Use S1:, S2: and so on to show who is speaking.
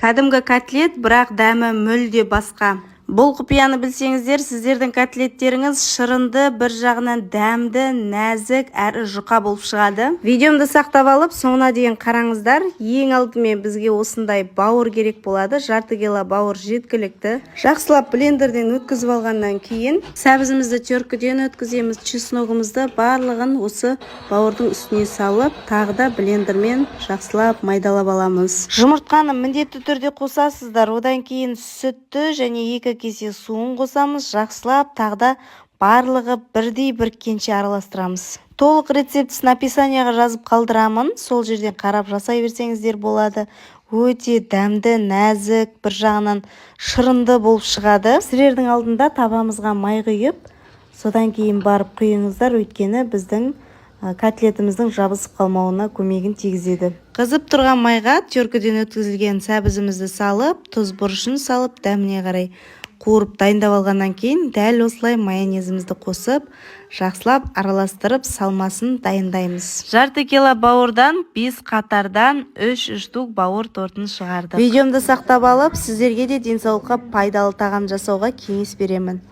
S1: Кәдімгі котлет, бірақ дәмі мүлде басқа. Бұл құпияны білсеңіздер, сіздердің котлеттеріңіз шырынды, бір жағынан дәмді, нәзік, әрі жұқа болып шығады. Видеомды сақтап алып, соңына дейін қараңыздар. Ең алдымен бізге осындай бауыр керек болады. Жарты кило бауыр жеткілікті. Жақсылап блендерден өткізіп алғаннан кейін, сәбізімізді теркіден өткіземіз, чесногымызды барлығын осы бауырдың үстіне салып, тағы да блендермен жақсылап майдалап аламыз. Жұмыртқаны міндетті түрде қосасыздар. Одан кейін сүтті және 2 кесе суын қосамыз, жақсылап тағда барлығы бірдей біріккенше араластырамыз. Толық рецептісін описанияға жазып қалдырамын, сол жерден қарап жасай берсеңіздер болады. Өте дәмді, нәзік, бір жағынан шырынды болып шығады. Сіздердің алдында табамызға май құйып, содан кейін барып құйыңыздар, өйткені біздің котлетіміздің жабысып қалмауына көмегін тигізеді. Қызып тұрған майға теркіден өткізілген сәбізімізді салып, тұз бұрышын салып, дәміне қарай қуырып дайындап алғаннан кейін дәл осылай майонезімізді қосып, жақсылап араластырып салмасын дайындаймыз. Жарты кило бауырдан 5 қатардан 3 штук бауыр тортын шығардық. Видеомды сақтап алып, сіздерге де денсаулыққа пайдалы тағам жасауға кеңес беремін.